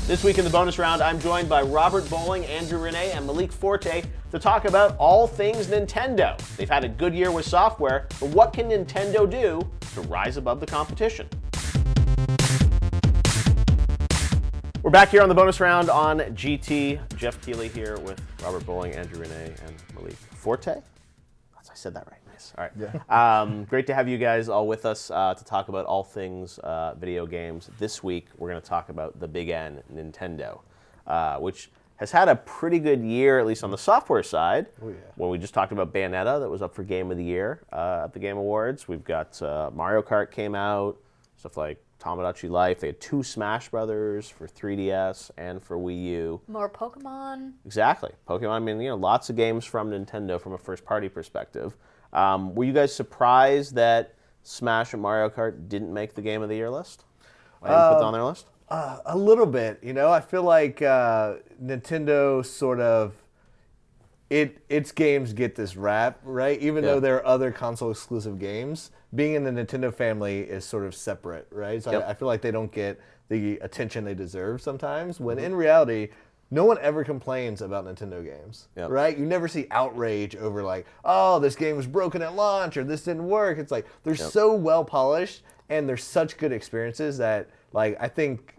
This week in the bonus round, I'm joined by Robert Bowling, Andrew Renee, and Malik Forte to talk about all things Nintendo. They've had a good year with software, but what can Nintendo do to rise above the competition? We're back here on the bonus round on GT. Jeff Keighley here with Robert Bowling, Andrew Renee, and Malik Forte. I said that right. Nice. All right. Yeah. Great to have you guys all with us to talk about all things video games. This week, we're going to talk about the big N, Nintendo, which has had a pretty good year, at least on the software side. Oh, yeah. When we just talked about Bayonetta, that was up for Game of the Year at the Game Awards. We've got Mario Kart came out, stuff like Tomodachi Life. They had 2 Smash Brothers for 3DS and for Wii U. More Pokemon. Exactly. Pokemon, I mean, lots of games from Nintendo from a first-party perspective. Were you guys surprised that Smash and Mario Kart didn't make the Game of the Year list? Why didn't put it on their list? A little bit. I feel like Nintendo sort of, its games get this rap, right? Even though there are other console-exclusive games, being in the Nintendo family is sort of separate, right? So I feel like they don't get the attention they deserve sometimes, when in reality, no one ever complains about Nintendo games, right? You never see outrage over like, oh, this game was broken at launch or this didn't work. It's like they're so well polished and they're such good experiences that like I think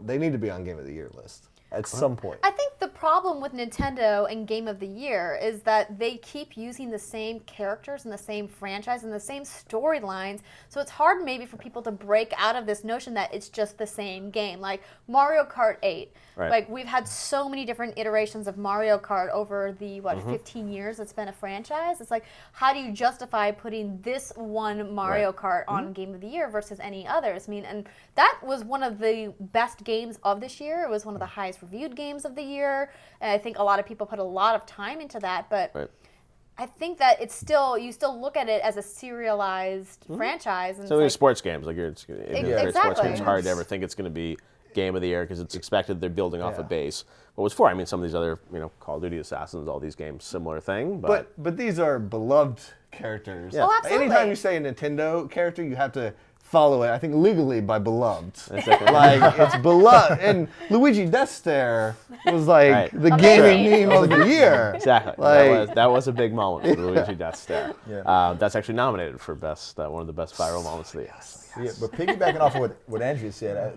they need to be on Game of the Year list at some point. I think the problem with Nintendo and Game of the Year is that they keep using the same characters and the same franchise and the same storylines, so it's hard maybe for people to break out of this notion that it's just the same game. Like Mario Kart 8. Right. Like we've had so many different iterations of Mario Kart over the 15 years it's been a franchise. It's like, how do you justify putting this one Mario Kart on Game of the Year versus any others? I mean, and that was one of the best games of this year. It was one of the highest reviewed games of the year. And I think a lot of people put a lot of time into that, but I think that it's still, you still look at it as a serialized franchise. And so like sports games, like sports games, it's hard to ever think it's going to be Game of the Year because it's expected they're building off a base. What was for? I mean, some of these other, Call of Duty, Assassins, all these games, similar thing. But these are beloved characters. Yeah. Oh, absolutely. Anytime you say a Nintendo character, you have to follow it, I think, legally by beloved. Like, it's beloved. And Luigi Death Stare was like the gaming meme of the year. Exactly. Like, that was a big moment for Luigi Death Stare. Yeah. That's actually nominated for one of the best viral moments of the year. Yeah, but piggybacking off of what Andrea said,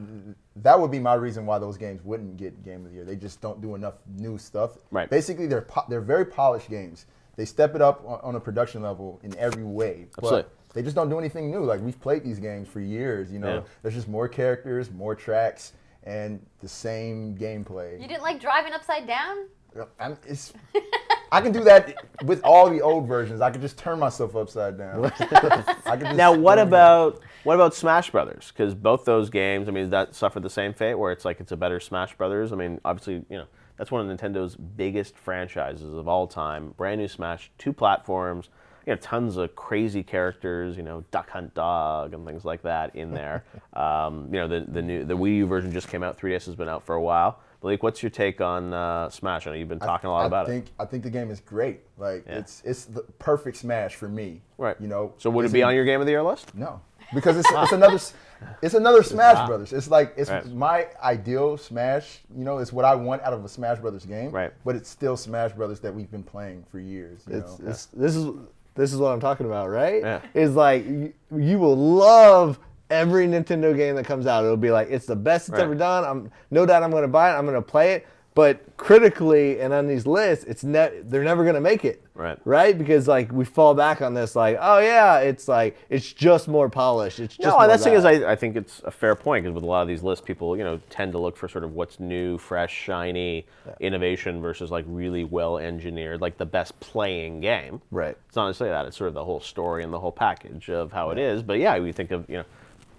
that would be my reason why those games wouldn't get Game of the Year. They just don't do enough new stuff. Right. Basically, they're very polished games. They step it up on a production level in every way. Absolutely. But they just don't do anything new. Like, we've played these games for years, There's just more characters, more tracks, and the same gameplay. You didn't like driving upside down? I can do that with all the old versions. I can just turn myself upside down. Now, what about Smash Brothers? Because both those games, I mean, that suffered the same fate where it's like it's a better Smash Brothers. I mean, obviously, that's one of Nintendo's biggest franchises of all time. Brand new Smash, 2 platforms. Tons of crazy characters, Duck Hunt Dog and things like that in there. The Wii U version just came out. 3DS has been out for a while. Blake, what's your take on Smash? I know you've been talking a lot about it. I think the game is great. Like it's the perfect Smash for me. Right. So would it be on your Game of the Year list? No, because it's another Smash Brothers. It's like my ideal Smash. It's what I want out of a Smash Brothers game. Right. But it's still Smash Brothers that we've been playing for years. This is what I'm talking about, right? Yeah. It's like you will love every Nintendo game that comes out. It'll be like it's the best it's ever done. No doubt I'm going to buy it. I'm going to play it. But critically and on these lists, they're never going to make it. Right? Because like we fall back on this like, oh yeah, it's like it's just more polished. It's just more that's the thing is I think it's a fair point because with a lot of these lists, people tend to look for sort of what's new, fresh, shiny, innovation versus like really well engineered, like the best playing game. Right. It's not necessarily that. It's sort of the whole story and the whole package of how it is. But yeah, we think of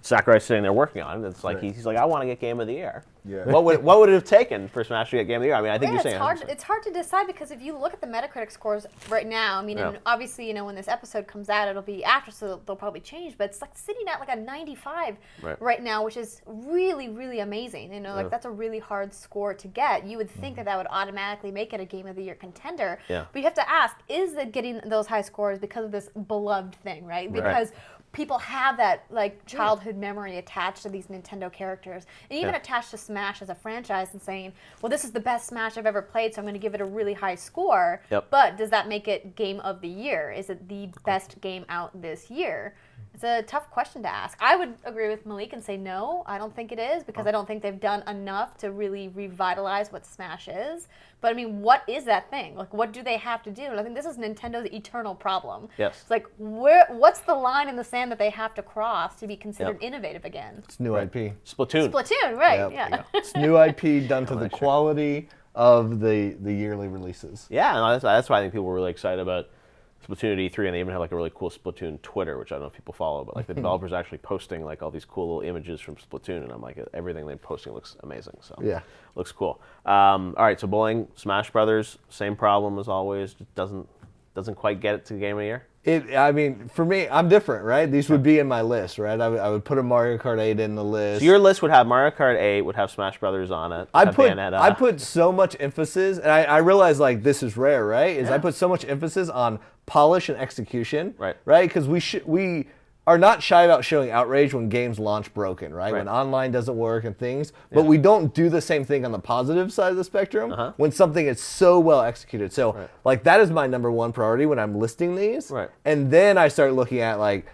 Sakurai's sitting there working on it. It's like he's like, I want to get Game of the Year. Yeah. What would it have taken for Smash to get Game of the Year? I mean, I think you're saying it's hard to decide because if you look at the Metacritic scores right now, I mean, and obviously, when this episode comes out, it'll be after, so they'll probably change. But it's like sitting at like a 95 right now, which is really, really amazing. Like that's a really hard score to get. You would think that would automatically make it a Game of the Year contender. Yeah. But you have to ask: is it getting those high scores because of this beloved thing, right? Because people have that like childhood memory attached to these Nintendo characters, and even attached to Smash as a franchise, and saying, well, this is the best Smash I've ever played, so I'm going to give it a really high score. But does that make it Game of the Year? Is it the best game out this year? It's a tough question to ask. I would agree with Malik and say no, I don't think it is, because I don't think they've done enough to really revitalize what Smash is. But I mean, what is that thing? Like, what do they have to do? And I think this is Nintendo's eternal problem. It's like, what's the line in the sand that they have to cross to be considered innovative again? It's new IP. Splatoon. Splatoon, right? Yeah. It's new IP done to the quality of the yearly releases. Yeah, and that's why I think people were really excited about Splatoon at E3, and they even have like a really cool Splatoon Twitter, which I don't know if people follow, but like the developers are actually posting like all these cool little images from Splatoon, and I'm like, everything they're posting looks amazing. So looks cool. All right, so bowling, Smash Brothers, same problem as always. Just doesn't quite get it to the Game of the Year. I mean, for me, I'm different, right? These would be in my list, right? I would put a Mario Kart 8 in the list. So your list would have Mario Kart 8, would have Smash Brothers on it. I put so much emphasis, and I realize like this is rare, right? I put so much emphasis on polish and execution, right? Because we are not shy about showing outrage when games launch broken, right? When online doesn't work and things, but we don't do the same thing on the positive side of the spectrum when something is so well executed. So like that is my number one priority when I'm listing these, and then I start looking at like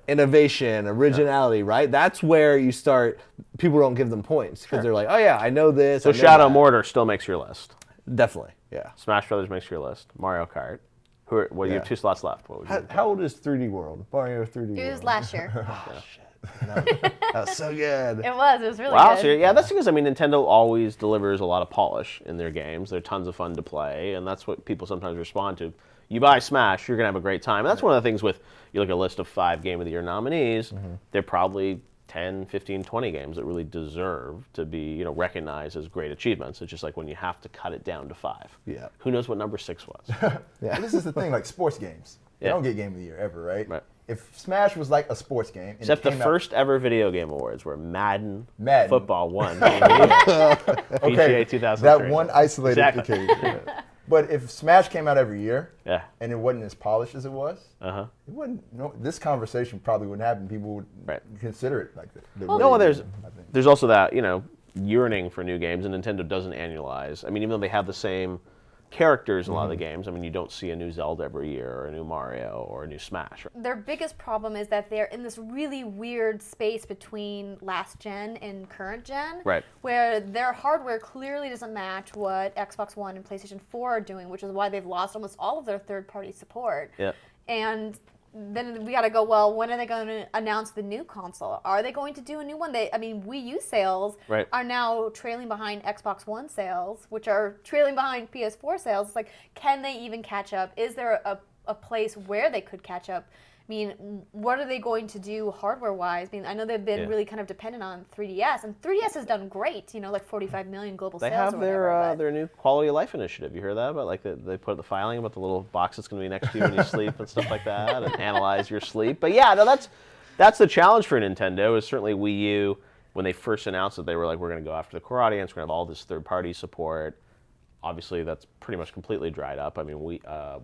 innovation, originality, right? That's where you start. People don't give them points because they're like, oh yeah, I know this. So Shadow Mortar still makes your list. Definitely, yeah. Smash Brothers makes your list. Mario Kart. You have 2 slots left. What would you how old is 3D World? Mario 3D World. It was last year. Oh, shit. That was so good. It was really good. So yeah, that's because, I mean, Nintendo always delivers a lot of polish in their games. They're tons of fun to play, and that's what people sometimes respond to. You buy Smash, you're going to have a great time. And that's one of the things with, you look at a list of 5 Game of the Year nominees, they're probably 10, 15, 20 games that really deserve to be, recognized as great achievements. It's just like when you have to cut it down to 5. Yeah. Who knows what number 6 was? Well, this is the thing, like sports games. They don't get Game of the Year ever, right? If Smash was like a sports game, and except the first ever video game awards where Madden Football won. PGA 2003. That one isolated occasion. But if Smash came out every year, and it wasn't as polished as it was, it wouldn't. This conversation probably wouldn't happen. People would consider it like that. There's also that yearning for new games, and Nintendo doesn't annualize. I mean, even though they have the same characters in a lot of the games, I mean, you don't see a new Zelda every year, or a new Mario, or a new Smash. Their biggest problem is that they're in this really weird space between last gen and current gen, where their hardware clearly doesn't match what Xbox One and PlayStation 4 are doing, which is why they've lost almost all of their third-party support. And then we got to go, well, when are they going to announce the new console? Are they going to do a new one? Wii U sales are now trailing behind Xbox One sales, which are trailing behind PS4 sales. It's like, can they even catch up? Is there a place where they could catch up? I mean, what are they going to do hardware-wise? I mean, I know they've been really kind of dependent on 3DS, and 3DS has done great, like 45 million global sales. They have or whatever, their new quality of life initiative. You heard that? About like they put the filing about the little box that's going to be next to you when you sleep and stuff like that, and analyze your sleep. But yeah, no, that's the challenge for Nintendo. Is certainly Wii U, when they first announced that they were like, we're going to go after the core audience, we're going to have all this third-party support. Obviously, that's pretty much completely dried up. I mean,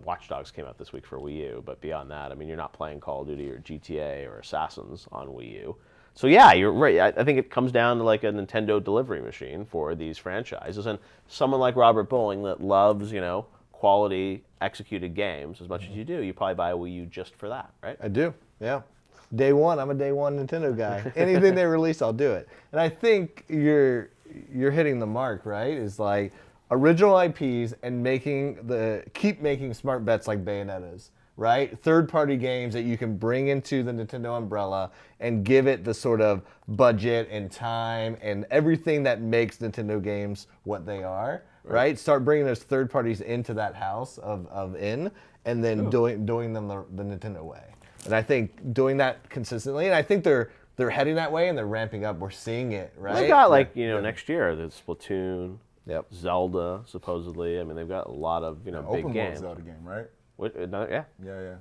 Watch Dogs came out this week for Wii U, but beyond that, I mean, you're not playing Call of Duty or GTA or Assassins on Wii U. So yeah, you're right. I think it comes down to like a Nintendo delivery machine for these franchises, and someone like Robert Bowling that loves, quality executed games as much as you do, you probably buy a Wii U just for that, right? I do, yeah. Day one, I'm a day one Nintendo guy. Anything they release, I'll do it. And I think you're hitting the mark, right? Is like original IPs and keep making smart bets like Bayonetta's, right? Third-party games that you can bring into the Nintendo umbrella and give it the sort of budget and time and everything that makes Nintendo games what they are, right? Start bringing those third parties into that house and then doing them the Nintendo way. And I think doing that consistently, and I think they're heading that way and they're ramping up. We're seeing it, right? They got next year, the Splatoon. Zelda, supposedly. I mean, they've got a lot of big open games. World Zelda game, right? Yeah.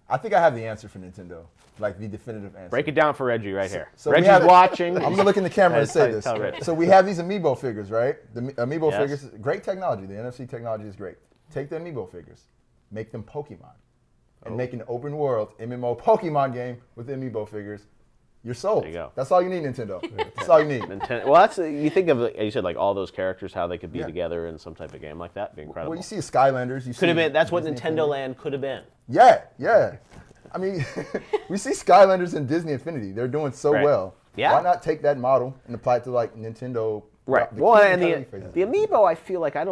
I think I have the answer for Nintendo, like the definitive answer. Break it down for Reggie right here. So Reggie's watching. I'm gonna look in the camera and say this. So we have these Amiibo figures, right? The Amiibo figures, great technology. The NFC technology is great. Take the Amiibo figures, make them Pokemon. and make an open world MMO Pokemon game with amiibo figures, you're sold. There you go. That's all you need, Nintendo. That's all you need. Well, that's you think of, you said, like all those characters, how they could be together in some type of game like that. Be incredible. Well, you see Skylanders. You could have see been. That's what Disney Nintendo Infinity. Land could have been. Yeah. I mean, we see Skylanders in Disney Infinity. They're doing so well. Yeah. Why not take that model and apply it to like Nintendo? Right. the Well, King and Kelly the amiibo, I feel like I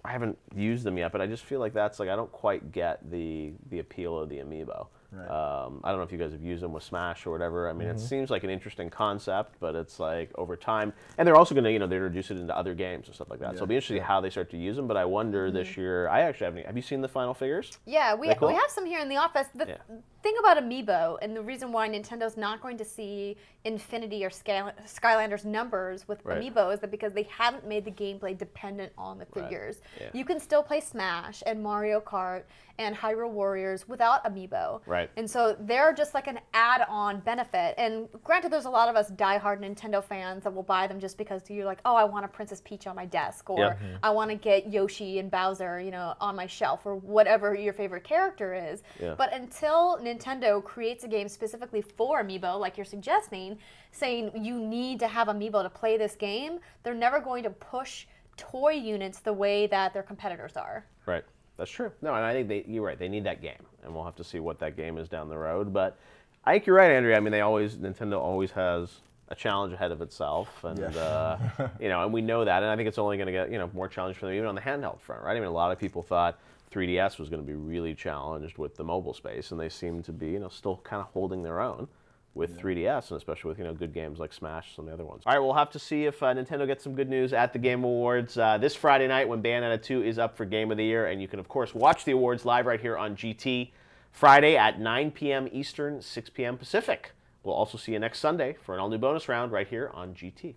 haven't used them yet, but I just feel like that's like I don't quite get the appeal of the amiibo. Right. I don't know if you guys have used them with Smash or whatever. I mean, it seems like an interesting concept, but it's like over time, and they're also going to, they introduce it into other games and stuff like that. So it'll be interesting how they start to use them. But I wonder this year. I actually haven't. Have you seen the final figures? Yeah, we cool? have some here in the office. The thing about Amiibo, and the reason why Nintendo's not going to see Infinity or Skylanders numbers with Amiibo, is that because they haven't made the gameplay dependent on the figures. Yeah. You can still play Smash and Mario Kart and Hyrule Warriors without Amiibo. Right. And so they're just like an add-on benefit. And granted, there's a lot of us diehard Nintendo fans that will buy them just because you're like, oh, I want a Princess Peach on my desk, or I want to get Yoshi and Bowser, on my shelf, or whatever your favorite character is. Yeah. But until Nintendo creates a game specifically for Amiibo, like you're suggesting, saying you need to have Amiibo to play this game, they're never going to push toy units the way that their competitors are. Right. That's true. No, and I think you're right. They need that game, and we'll have to see what that game is down the road. But I think you're right, Andrea. I mean, Nintendo always has a challenge ahead of itself, and and we know that. And I think it's only going to get more challenge for them even on the handheld front, right? I mean, a lot of people thought 3DS was going to be really challenged with the mobile space, and they seem to be still kind of holding their own with 3DS, and especially with good games like Smash, some of the other ones. All right, we'll have to see if Nintendo gets some good news at the Game Awards this Friday night when Bayonetta 2 is up for Game of the Year, and you can of course watch the awards live right here on GT Friday at 9 p.m. Eastern, 6 p.m. Pacific. We'll also see you next Sunday for an all-new bonus round right here on GT.